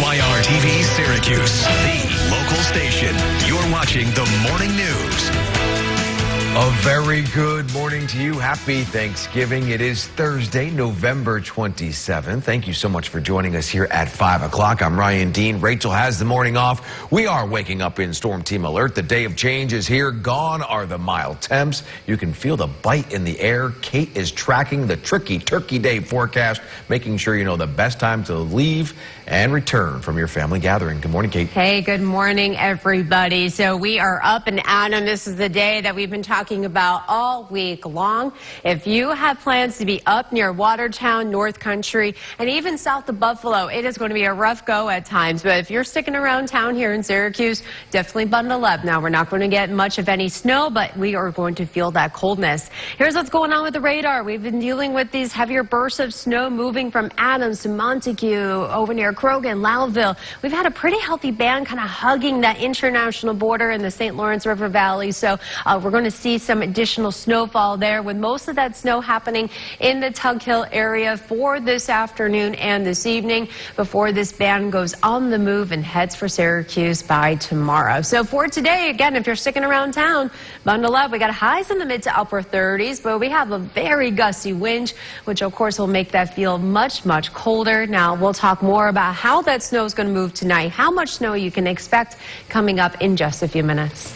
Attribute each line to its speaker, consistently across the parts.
Speaker 1: ITheir TV Syracuse, the local station. You're watching the Morning News.
Speaker 2: A very good morning to you. Happy Thanksgiving. It is Thursday, November 27th. Thank you so much for joining us here at 5 o'clock. I'm Ryan Dean. Rachel has the morning off. We are waking up in Storm Team Alert. The day of change is here. Gone are the mild temps. You can feel the bite in the air. Kate is tracking the tricky Turkey Day forecast, making sure you know the best time to leave and return from your family gathering. Good morning, Kate.
Speaker 3: Hey, good morning, everybody. So we are up and out, and this is the day that we've been talking about all week long. If you have plans to be up near Watertown, North Country, and even south of Buffalo, it is going to be a rough go at times. But if you're sticking around town here in Syracuse, definitely bundle up. Now, we're not going to get much of any snow, but we are going to feel that coldness. Here's what's going on with the radar. We've been dealing with these heavier bursts of snow moving from Adams to Montague, over near Croghan, Loudville. We've had a pretty healthy band kind of hugging that international border in the St. Lawrence River Valley. So we're going to see some additional snowfall there, with most of that snow happening in the Tug Hill area for this afternoon and this evening before this band goes on the move and heads for Syracuse by tomorrow. So for today, again, if you're sticking around town, bundle up. We got highs in the mid to upper 30s, but we have a very gusty wind, which of course will make that feel much, much colder. Now, we'll talk more about how that snow is going to move tonight, how much snow you can expect coming up in just a few minutes.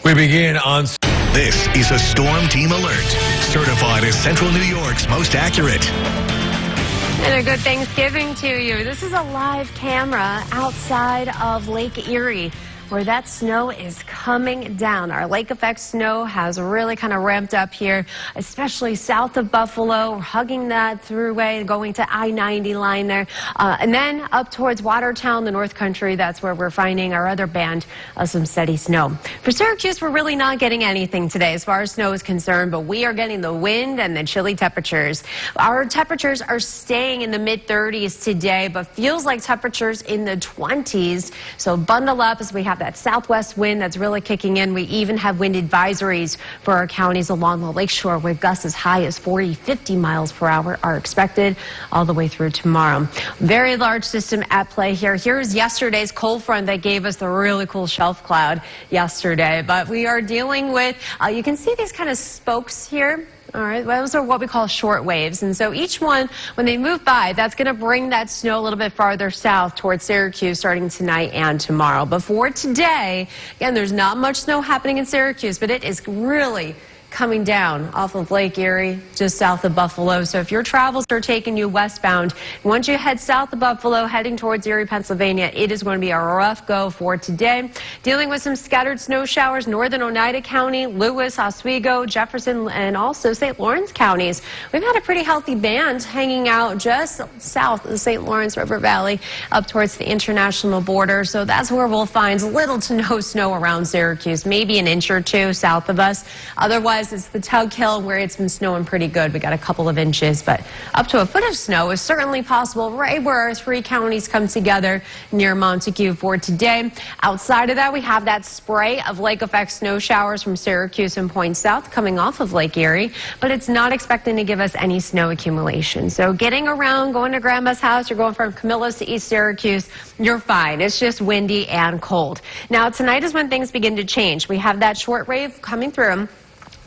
Speaker 2: We begin on...
Speaker 1: This is a Storm Team Alert, certified as Central New York's most accurate.
Speaker 3: And a good Thanksgiving to you. This is a live camera outside of Lake Erie, where that snow is coming down. Our lake effect snow has really kind of ramped up here, especially south of Buffalo. We're hugging that throughway, going to I-90 line there. And then up towards Watertown, the North Country, that's where we're finding our other band of some steady snow. For Syracuse, we're really not getting anything today as far as snow is concerned, but we are getting the wind and the chilly temperatures. Our temperatures are staying in the mid-30s today, but feels like temperatures in the 20s. So bundle up as we have that southwest wind that's really kicking in. We even have wind advisories for our counties along the lakeshore, where gusts as high as 40, 50 miles per hour are expected all the way through tomorrow. Very large system at play here. Here's yesterday's cold front that gave us the really cool shelf cloud yesterday. But we are dealing with, you can see these kind of spokes here. All right, those are what we call short waves. And so each one, when they move by, that's going to bring that snow a little bit farther south towards Syracuse starting tonight and tomorrow. But for today, again, there's not much snow happening in Syracuse, but it is really coming down off of Lake Erie, just south of Buffalo. So if your travels are taking you westbound, once you head south of Buffalo, heading towards Erie, Pennsylvania, it is going to be a rough go for today. Dealing with some scattered snow showers, northern Oneida County, Lewis, Oswego, Jefferson, and also St. Lawrence counties. We've had a pretty healthy band hanging out just south of the St. Lawrence River Valley up towards the international border. So that's where we'll find little to no snow around Syracuse, maybe an inch or two south of us. Otherwise, it's the Tug Hill where it's been snowing pretty good. We got a couple of inches, but up to a foot of snow is certainly possible right where our three counties come together near Montague for today. Outside of that, we have that spray of lake effect snow showers from Syracuse and Point South coming off of Lake Erie, but it's not expecting to give us any snow accumulation. So getting around, going to grandma's house, you're going from Camillus to East Syracuse, you're fine. It's just windy and cold. Now, tonight is when things begin to change. We have that short wave coming through.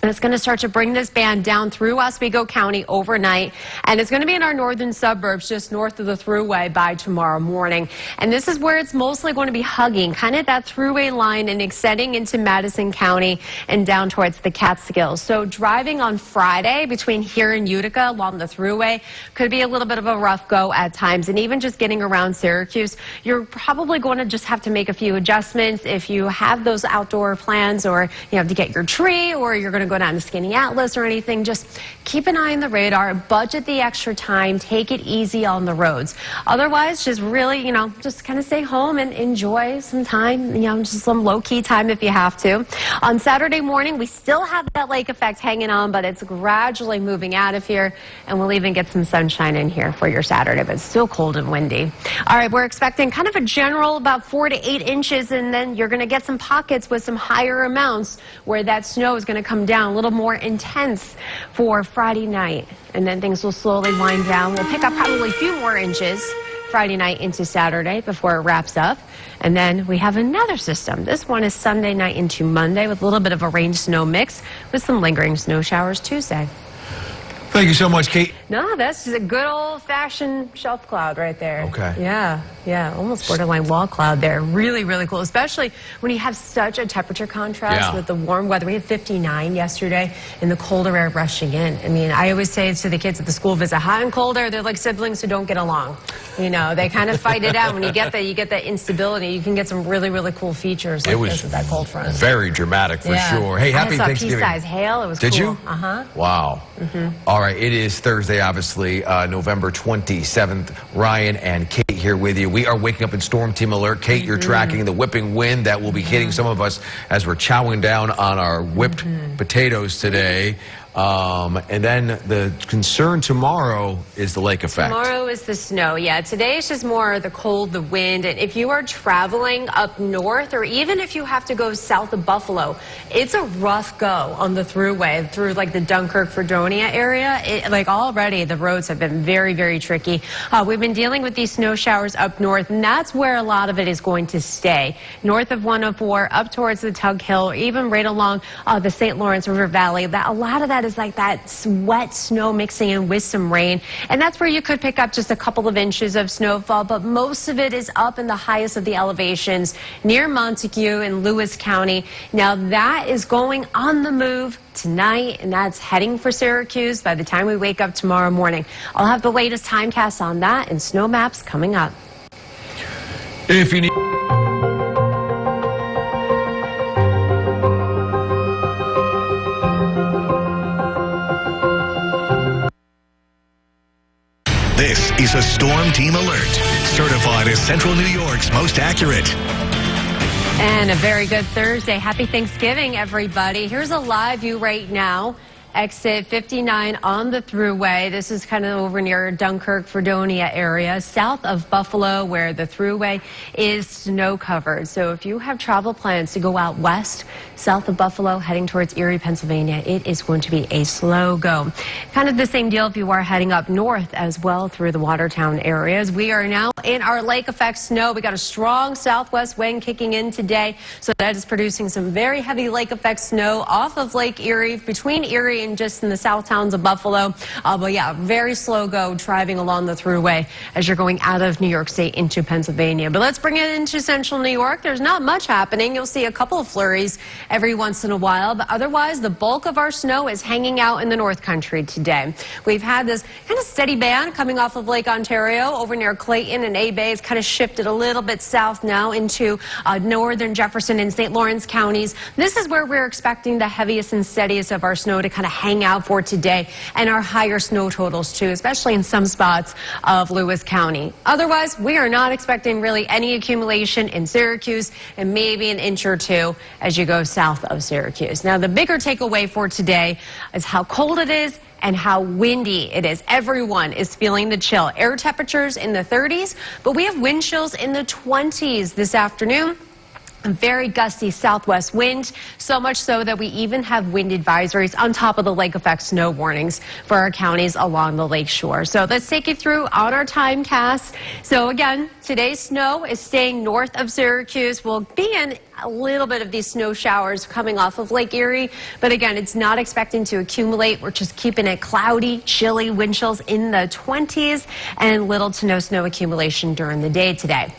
Speaker 3: And it's going to start to bring this band down through Oswego County overnight. And it's going to be in our northern suburbs just north of the thruway by tomorrow morning. And this is where it's mostly going to be hugging kind of that thruway line and extending into Madison County and down towards the Catskills. So driving on Friday between here and Utica along the thruway could be a little bit of a rough go at times. And even just getting around Syracuse, you're probably going to just have to make a few adjustments if you have those outdoor plans, or you have to get your tree, or you're going to go down to Skinny Atlas or anything. Just keep an eye on the radar, budget the extra time, take it easy on the roads. Otherwise, just really, just kind of stay home and enjoy some time, just some low-key time if you have to. On Saturday morning, we still have that lake effect hanging on, but it's gradually moving out of here, and we'll even get some sunshine in here for your Saturday, but it's still cold and windy. All right, we're expecting kind of a general about 4 to 8 inches, and then you're going to get some pockets with some higher amounts where that snow is going to come down a little more intense for Friday night, and then things will slowly wind down. We'll pick up probably a few more inches Friday night into Saturday before it wraps up. And then we have another system. This one is Sunday night into Monday with a little bit of a rain-snow mix with some lingering snow showers Tuesday.
Speaker 2: Thank you so much, Kate.
Speaker 3: No, that's just a good old-fashioned shelf cloud right there.
Speaker 2: Okay.
Speaker 3: Yeah, almost borderline wall cloud there. Really, really cool, especially when you have such a temperature contrast with the warm weather. We had 59 yesterday and the colder air rushing in. I mean, I always say to the kids at the school visit, hot and cold air, they're like siblings who don't get along. You know, they kind of fight it out. When you get that instability, you can get some really, really cool features like this with that cold front.
Speaker 2: Very dramatic for sure. Hey, happy Thanksgiving.
Speaker 3: Pea-sized hail. It was
Speaker 2: Did
Speaker 3: cool.
Speaker 2: you?
Speaker 3: Uh-huh.
Speaker 2: Wow. All right, it is Thursday, obviously, November 27th. Ryan and Kate here with you. We are waking up in Storm Team Alert. Kate, you're tracking the whipping wind that will be hitting some of us as we're chowing down on our whipped potatoes today. And then the concern tomorrow is the lake effect.
Speaker 3: Tomorrow is the snow. Yeah, today is just more the cold, the wind. And if you are traveling up north, or even if you have to go south of Buffalo, it's a rough go on the thruway through like the Dunkirk, Fredonia area. Like already the roads have been very, very tricky. We've been dealing with these snow showers up north, and that's where a lot of it is going to stay. North of 104, up towards the Tug Hill, even right along the St. Lawrence River Valley. A lot of that is like that wet snow mixing in with some rain, and that's where you could pick up just a couple of inches of snowfall, but most of it is up in the highest of the elevations near Montague in Lewis County. Now that is going on the move tonight, and that's heading for Syracuse by the time we wake up tomorrow morning. I'll have the latest timecasts on that and snow maps coming up.
Speaker 2: If you need
Speaker 1: This is a Storm Team Alert, certified as Central New York's most accurate.
Speaker 3: And a very good Thursday. Happy Thanksgiving, everybody. Here's a live view right now. Exit 59 on the thruway. This is kind of over near Dunkirk, Fredonia area, south of Buffalo, where the thruway is snow covered. So if you have travel plans to go out west, south of Buffalo, heading towards Erie, Pennsylvania, it is going to be a slow go. Kind of the same deal if you are heading up north as well through the Watertown areas. We are now in our lake effect snow. We got a strong southwest wind kicking in today, so that is producing some very heavy lake effect snow off of Lake Erie, between Erie and just in the south towns of Buffalo. But yeah, very slow go driving along the thruway as you're going out of New York State into Pennsylvania. But let's bring it into central New York. There's not much happening. You'll see a couple of flurries every once in a while, but otherwise the bulk of our snow is hanging out in the North Country today. We've had this kind of steady band coming off of Lake Ontario over near Clayton and A-Bay. It's kind of shifted a little bit south now into northern Jefferson and St. Lawrence counties. This is where we're expecting the heaviest and steadiest of our snow to kind of hang out for today, and our higher snow totals too, especially in some spots of Lewis County. Otherwise, we are not expecting really any accumulation in Syracuse, and maybe an inch or two as you go south of Syracuse. Now, the bigger takeaway for today is how cold it is and how windy it is. Everyone is feeling the chill. Air temperatures in the 30s, but we have wind chills in the 20s this afternoon. A very gusty southwest wind, so much so that we even have wind advisories on top of the lake effect snow warnings for our counties along the lake shore. So let's take you through on our timecast. So again, today's snow is staying north of Syracuse. We'll be in a little bit of these snow showers coming off of Lake Erie, but again, it's not expecting to accumulate. We're just keeping it cloudy, chilly, wind chills in the 20s, and little to no snow accumulation during the day today.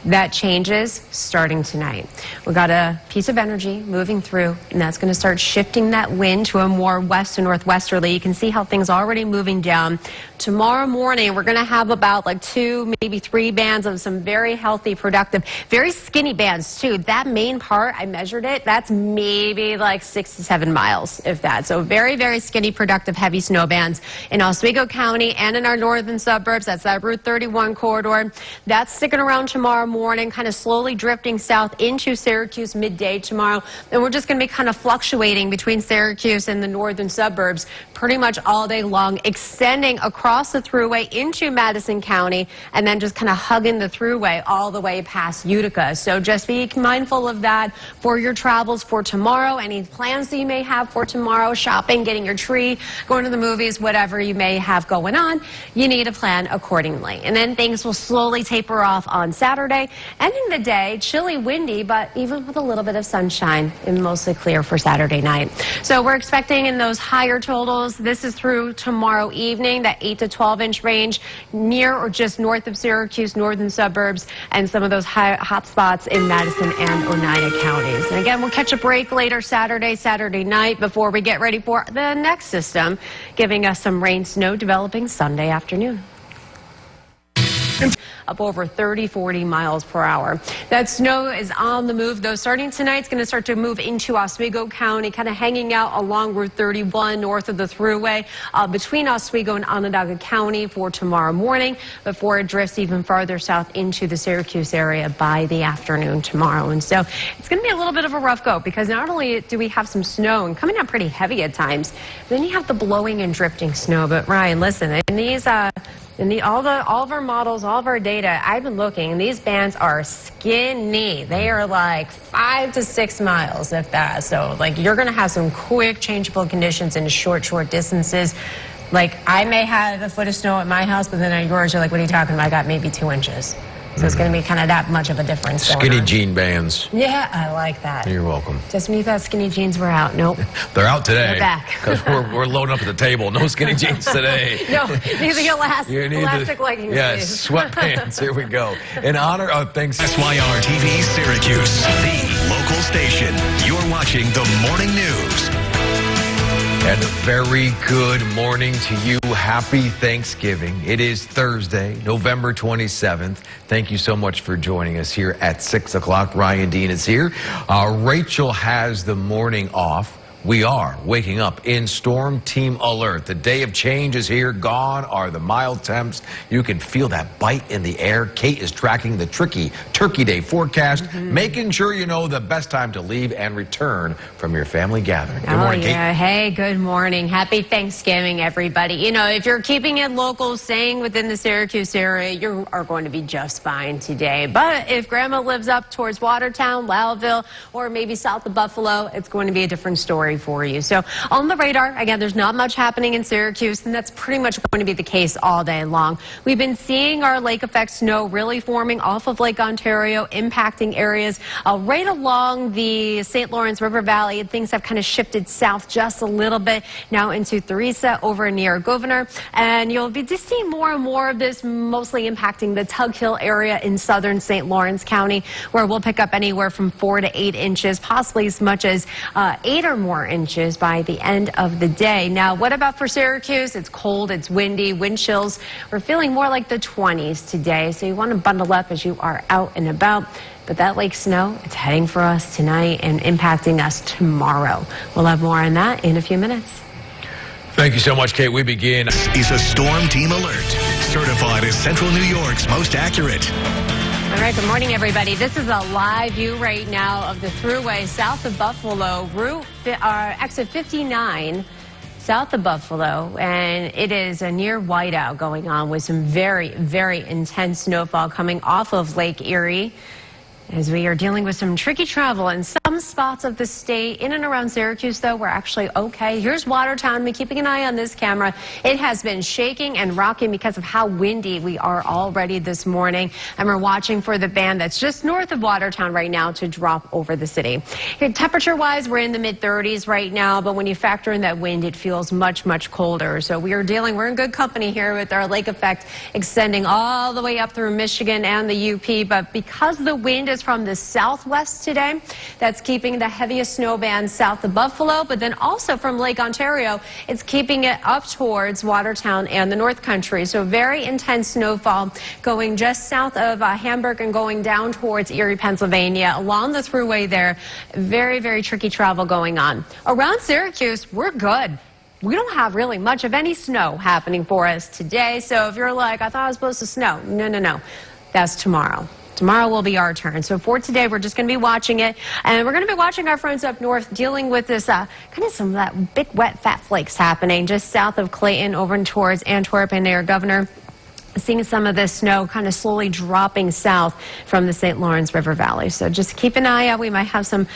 Speaker 3: That changes starting tonight. We got a piece of energy moving through, and that's going to start shifting that wind to a more west to northwesterly. You can see how things are already moving down. Tomorrow morning, we're going to have about like 2, maybe 3 bands of some very healthy, productive, very skinny bands too. That main part, I measured it, that's maybe like 6 to 7 miles, if that. So very, very skinny, productive, heavy snow bands in Oswego County and in our northern suburbs. That's that Route 31 corridor. That's sticking around tomorrow morning, kind of slowly drifting south into Syracuse midday tomorrow. And we're just going to be kind of fluctuating between Syracuse and the northern suburbs pretty much all day long, extending across the thruway into Madison County and then just kind of hugging the thruway all the way past Utica. So just be mindful of that for your travels for tomorrow. Any plans that you may have for tomorrow, shopping, getting your tree, going to the movies, whatever you may have going on, you need to plan accordingly. And then things will slowly taper off on Saturday. Ending the day, chilly, windy, but even with a little bit of sunshine and mostly clear for Saturday night. So we're expecting in those higher totals. This is through tomorrow evening, that 8 to 12 inch range near or just north of Syracuse, northern suburbs, and some of those hot spots in Madison and Oneida counties. And again, we'll catch a break later Saturday night before we get ready for the next system, giving us some rain, snow developing Sunday afternoon. Up over 30-40 miles per hour. That snow is on the move, though. Starting tonight, it's going to start to move into Oswego County, kind of hanging out along Route 31 north of the thruway between Oswego and Onondaga County for tomorrow morning before it drifts even farther south into the Syracuse area by the afternoon tomorrow. And so it's going to be a little bit of a rough go because not only do we have some snow and coming out pretty heavy at times, then you have the blowing and drifting snow. But Ryan, listen, in these all of our models, all of our data, I've been looking, and these bands are skinny. They are like 5 to 6 miles, if that. So, like, you're going to have some quick, changeable conditions in short distances. Like, I may have a foot of snow at my house, but then at yours, you're like, what are you talking about? I got maybe 2 inches. So it's going to be kind of that much of a difference.
Speaker 2: Skinny jean bands.
Speaker 3: Yeah, I like that.
Speaker 2: You're welcome.
Speaker 3: Just when you thought skinny jeans were out, nope.
Speaker 2: They're out today.
Speaker 3: They're back.
Speaker 2: Because we're loading up at the table. No skinny jeans today.
Speaker 3: No, these are elastic leggings.
Speaker 2: Yes, sweatpants. Here we go. In honor of thanks.
Speaker 1: SYR TV Syracuse, the local station. You're watching the morning news.
Speaker 2: And a very good morning to you. Happy Thanksgiving. It is Thursday, November 27th. Thank you so much for joining us here at 6 o'clock. Ryan Dean is here. Rachel has the morning off. We are waking up in storm team alert. The day of change is here. Gone are the mild temps. You can feel that bite in the air. Kate is tracking the tricky Turkey Day forecast, making sure you know the best time to leave and return from your family gathering. Good morning, Kate.
Speaker 3: Hey, good morning. Happy Thanksgiving, everybody. You know, if you're keeping it local, staying within the Syracuse area, you are going to be just fine today. But if Grandma lives up towards Watertown, Lowville, or maybe south of Buffalo, it's going to be a different story for you. So on the radar, again, there's not much happening in Syracuse, and that's pretty much going to be the case all day long. We've been seeing our lake effect snow really forming off of Lake Ontario, impacting areas right along the St. Lawrence River Valley. Things have kind of shifted south just a little bit now into Theresa over near Governor, and you'll be just seeing more and more of this mostly impacting the Tug Hill area in southern St. Lawrence County, where we'll pick up anywhere from 4 to 8 inches, possibly as much as 8 or more inches by the end of the day. Now, what about for Syracuse? It's cold, it's windy, wind chills. We're feeling more like the 20s today, so you want to bundle up as you are out and about. But that lake snow, it's heading for us tonight and impacting us tomorrow. We'll have more on that in a few minutes.
Speaker 2: Thank you so much, Kate. We begin.
Speaker 1: Is a storm team alert, certified as Central New York's most accurate.
Speaker 3: All right, good morning, everybody. This is a live view right now of the thruway south of Buffalo, exit 59 south of Buffalo, and it is a near whiteout going on with some very, very intense snowfall coming off of Lake Erie. As we are dealing with some tricky travel in some spots of the state. In and around Syracuse, though, we're actually okay. Here's Watertown. We're keeping an eye on this camera. It has been shaking and rocking because of how windy we are already this morning. And we're watching for the band that's just north of Watertown right now to drop over the city. Here, temperature-wise, we're in the mid-30s right now, but when you factor in that wind, it feels much, much colder. So we're in good company here with our lake effect extending all the way up through Michigan and the UP. But because the wind is from the southwest today, that's keeping the heaviest snow band south of Buffalo, but then also from Lake Ontario, it's keeping it up towards Watertown and the North Country. So very intense snowfall going just south of Hamburg and going down towards Erie, Pennsylvania, along the thruway there. Very, very tricky travel going on. Around Syracuse, we're good. We don't have really much of any snow happening for us today. So if you're like, I thought it was supposed to snow. No. That's tomorrow. Tomorrow will be our turn. So for today, we're just going to be watching it. And we're going to be watching our friends up north dealing with this kind of some of that big wet fat flakes happening just south of Clayton over towards Antwerp and their governor. Seeing some of this snow kind of slowly dropping south from the St. Lawrence River Valley. So just keep an eye out. We might have some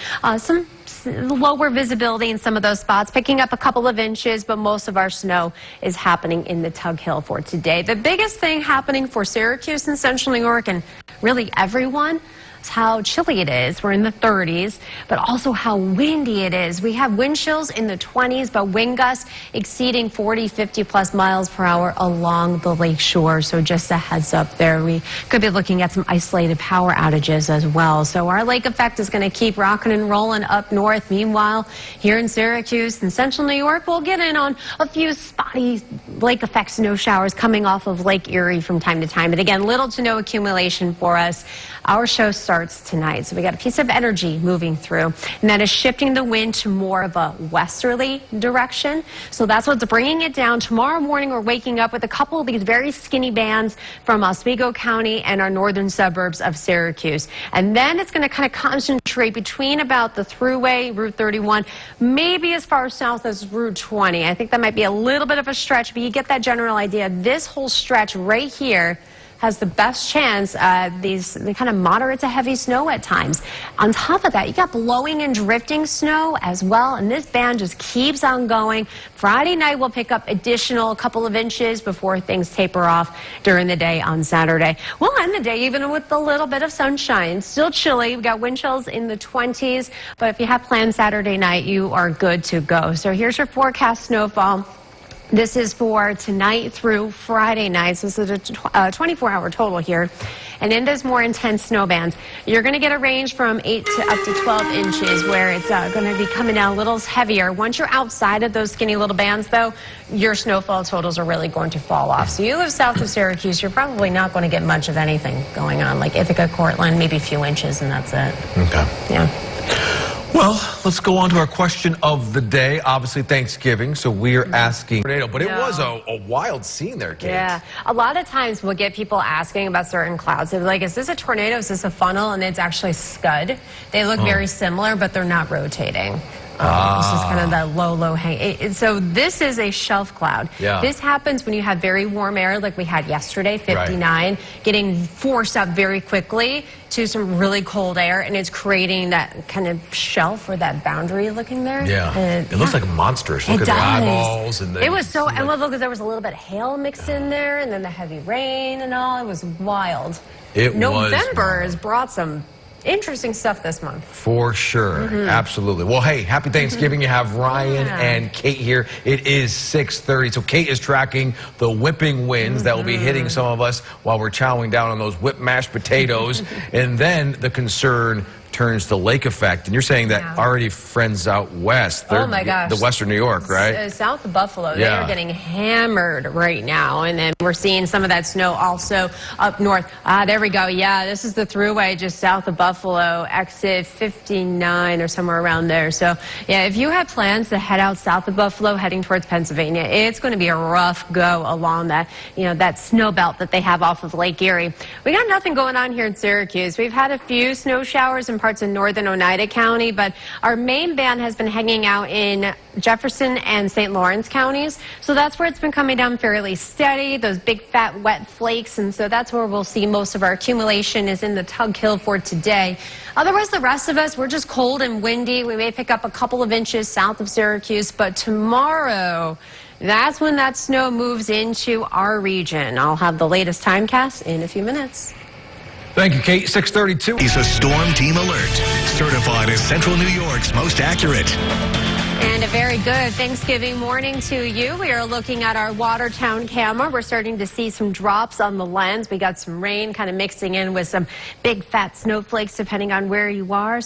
Speaker 3: lower visibility in some of those spots, picking up a couple of inches, but most of our snow is happening in the Tug Hill for today. The biggest thing happening for Syracuse and Central New York and really everyone is how chilly it is. We're in the 30s, but also how windy it is. We have wind chills in the 20s, but wind gusts exceeding 40, 50 plus miles per hour along the lake shore. So just a heads up there. We could be looking at some isolated power outages as well. So our lake effect is going to keep rocking and rolling up north. Meanwhile, here in Syracuse and Central New York, we'll get in on a few spotty lake effect snow showers coming off of Lake Erie from time to time. But again, little to no accumulation for us. Our show starts tonight, so we got a piece of energy moving through, and that is shifting the wind to more of a westerly direction. So that's what's bringing it down. Tomorrow morning, we're waking up with a couple of these very skinny bands from Oswego County and our northern suburbs of Syracuse. And then it's going to kind of concentrate between about the thruway, Route 31, maybe as far south as Route 20. I think that might be a little bit of a stretch, but you get that general idea. This whole stretch right here has the best chance the kind of moderate to heavy snow at times. On top of that, you got blowing and drifting snow as well, and this band just keeps on going. Friday night, we'll pick up additional couple of inches before things taper off during the day on Saturday. We'll end the day even with a little bit of sunshine. Still chilly. We got wind chills in the 20s, but if you have plans Saturday night, you are good to go. So here's your forecast snowfall. This is for tonight through Friday night. So this is a 24-hour total here. And in those more intense snow bands, you're going to get a range from 8 to up to 12 inches where it's going to be coming down a little heavier. Once you're outside of those skinny little bands, though, your snowfall totals are really going to fall off. So you live south of Syracuse, you're probably not going to get much of anything going on, like Ithaca, Cortland, maybe a few inches, and that's it.
Speaker 2: Okay.
Speaker 3: Yeah.
Speaker 2: Well, let's go on to our question of the day. Obviously, Thanksgiving, so we are asking tornado, but it was a wild scene there, Kate.
Speaker 3: Yeah, a lot of times we'll get people asking about certain clouds. They're like, is this a tornado? Is this a funnel? And it's actually scud. They look very similar, but they're not rotating. It's just kind of that low hang. So this is a shelf cloud.
Speaker 2: Yeah.
Speaker 3: This happens when you have very warm air like we had yesterday, 59, getting forced up very quickly to some really cold air, and it's creating that kind of shelf or that boundary looking there.
Speaker 2: Yeah. It looks like monstrous. Look at the eyeballs. And
Speaker 3: it was so, and look, there was a little bit of hail mixed in there, and then the heavy rain and all. It was wild. November has brought some interesting stuff this month.
Speaker 2: For sure. Absolutely. Well, hey, happy Thanksgiving. You have Ryan and Kate here. It is 6:30. So Kate is tracking the whipping winds that will be hitting some of us while we're chowing down on those whipped mashed potatoes. And then the concern turns to lake effect. And you're saying that already friends out west.
Speaker 3: Oh my gosh.
Speaker 2: The western New York, right?
Speaker 3: South of Buffalo. They are getting hammered right now. And then we're seeing some of that snow also up north. There we go. Yeah, this is the thruway just south of Buffalo, exit 59 or somewhere around there. So yeah, if you have plans to head out south of Buffalo, heading towards Pennsylvania, it's going to be a rough go along that, that snow belt that they have off of Lake Erie. We got nothing going on here in Syracuse. We've had a few snow showers in parts of northern Oneida County, but our main band has been hanging out in Jefferson and St. Lawrence counties. So that's where it's been coming down fairly steady, those big fat wet flakes. And so that's where we'll see most of our accumulation is in the Tug Hill for today. Otherwise, the rest of us, we're just cold and windy. We may pick up a couple of inches south of Syracuse, but tomorrow, that's when that snow moves into our region. I'll have the latest timecast in a few minutes.
Speaker 2: Thank you, Kate. 6:32.
Speaker 1: Is a Storm Team Alert, certified as Central New York's most accurate.
Speaker 3: And a very good Thanksgiving morning to you. We are looking at our Watertown camera. We're starting to see some drops on the lens. We got some rain kind of mixing in with some big fat snowflakes depending on where you are.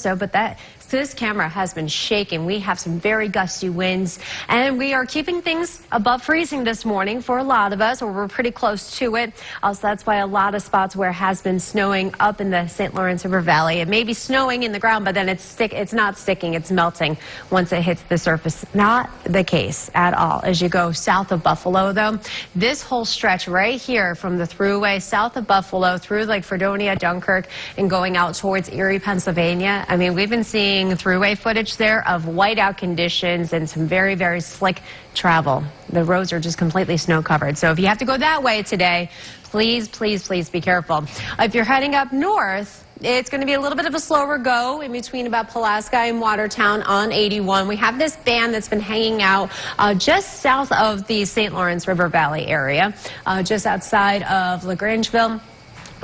Speaker 3: This camera has been shaking. We have some very gusty winds, and we are keeping things above freezing this morning for a lot of us, or we're pretty close to it. Also, that's why a lot of spots where it has been snowing up in the St. Lawrence River Valley. It may be snowing in the ground, but then it's not sticking. It's melting once it hits the surface. Not the case at all. As you go south of Buffalo, though, this whole stretch right here from the thruway south of Buffalo through like Fredonia, Dunkirk, and going out towards Erie, Pennsylvania. I mean, we've been seeing thruway footage there of whiteout conditions and some very, very slick travel. The roads are just completely snow covered. So if you have to go that way today, please, please, please be careful. If you're heading up north, it's going to be a little bit of a slower go in between about Pulaski and Watertown on 81. We have this band that's been hanging out just south of the St. Lawrence River Valley area, just outside of Lafargeville,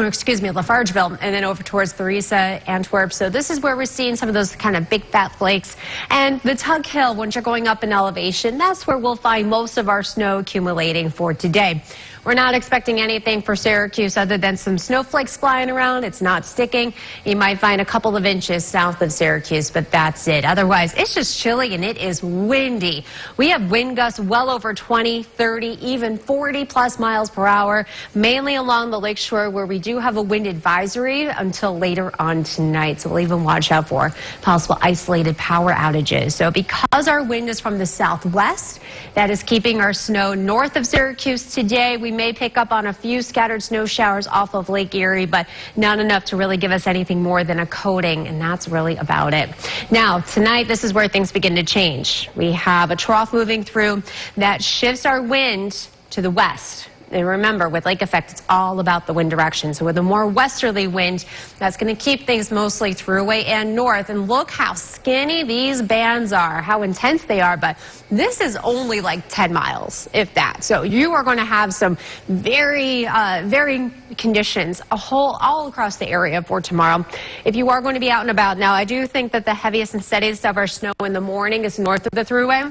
Speaker 3: and then over towards Theresa, Antwerp. So this is where we're seeing some of those kind of big fat flakes. And the Tug Hill, once you're going up in elevation, that's where we'll find most of our snow accumulating for today. We're not expecting anything for Syracuse other than some snowflakes flying around. It's not sticking. You might find a couple of inches south of Syracuse, but that's it. Otherwise, it's just chilly and it is windy. We have wind gusts well over 20, 30, even 40 plus miles per hour, mainly along the lakeshore where we do have a wind advisory until later on tonight. So we'll even watch out for possible isolated power outages. So because our wind is from the southwest, that is keeping our snow north of Syracuse today. We may pick up on a few scattered snow showers off of Lake Erie, but not enough to really give us anything more than a coating, and that's really about it. Now, tonight, this is where things begin to change. We have a trough moving through that shifts our wind to the west. And remember, with lake effect, it's all about the wind direction. So with a more westerly wind, that's going to keep things mostly thruway and north. And look how skinny these bands are, how intense they are. But this is only like 10 miles, if that. So you are going to have some very varying conditions all across the area for tomorrow. If you are going to be out and about. Now, I do think that the heaviest and steadiest of our snow in the morning is north of the thruway.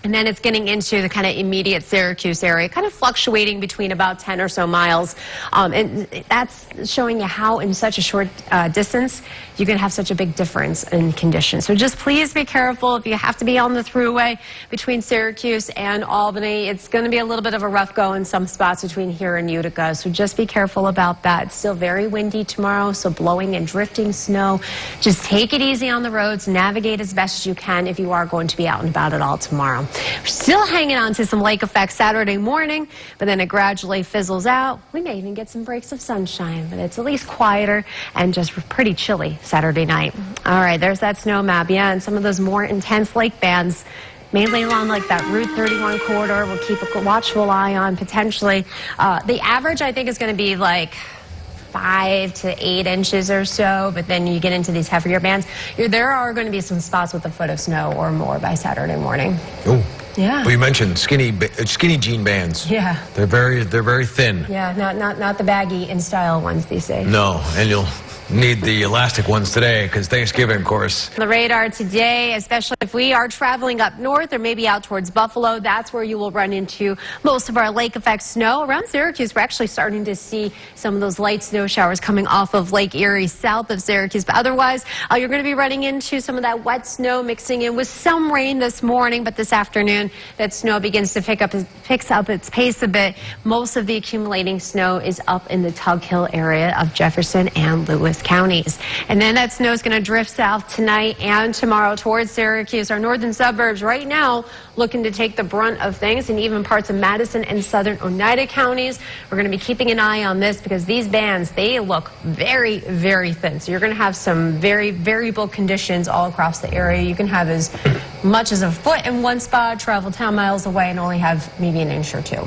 Speaker 3: And then it's getting into the kind of immediate Syracuse area, kind of fluctuating between about 10 or so miles. And that's showing you how in such a short distance, you can have such a big difference in conditions. So just please be careful if you have to be on the thruway between Syracuse and Albany. It's going to be a little bit of a rough go in some spots between here and Utica. So just be careful about that. It's still very windy tomorrow, so blowing and drifting snow. Just take it easy on the roads. Navigate as best as you can if you are going to be out and about at all tomorrow. We're still hanging on to some lake effects Saturday morning, but then it gradually fizzles out. We may even get some breaks of sunshine, but it's at least quieter and just pretty chilly Saturday night. All right, there's that snow map. Yeah, and some of those more intense lake bands, mainly along like that Route 31 corridor, we'll keep a watchful eye on potentially. The average, I think, is going to be like 5 to 8 inches or so, but then you get into these heavier bands. There are going to be some spots with a foot of snow or more by Saturday morning.
Speaker 2: Oh,
Speaker 3: yeah.
Speaker 2: Well, you mentioned skinny jean bands.
Speaker 3: Yeah.
Speaker 2: They're very thin.
Speaker 3: Yeah, not the baggy in style ones these days.
Speaker 2: No, and you'll need the elastic ones today because Thanksgiving, of course.
Speaker 3: The radar today, especially if we are traveling up north or maybe out towards Buffalo, that's where you will run into most of our lake effect snow. Around Syracuse, we're actually starting to see some of those light snow showers coming off of Lake Erie south of Syracuse. But otherwise, you're going to be running into some of that wet snow mixing in with some rain this morning. But this afternoon, that snow begins to picks up its pace a bit. Most of the accumulating snow is up in the Tug Hill area of Jefferson and Lewis counties. And then that snow is going to drift south tonight and tomorrow towards Syracuse. Our northern suburbs right now looking to take the brunt of things, and even parts of Madison and southern Oneida counties. We're going to be keeping an eye on this because these bands, they look very thin. So you're going to have some very variable conditions all across the area. You can have as much as a foot in one spot, travel 10 miles away, and only have maybe an inch or two.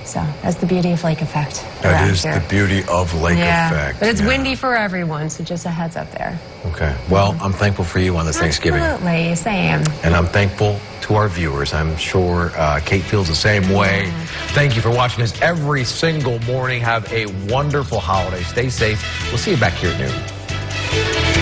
Speaker 3: So that's the beauty of lake effect.
Speaker 2: That is the beauty of lake effect.
Speaker 3: But it's windy for everyone, so just a heads up there.
Speaker 2: Okay. Well, I'm thankful for you on this Thanksgiving.
Speaker 3: Absolutely, same.
Speaker 2: And I'm thankful to our viewers. I'm sure Kate feels the same way. Thank you for watching us every single morning. Have a wonderful holiday. Stay safe. We'll see you back here at noon.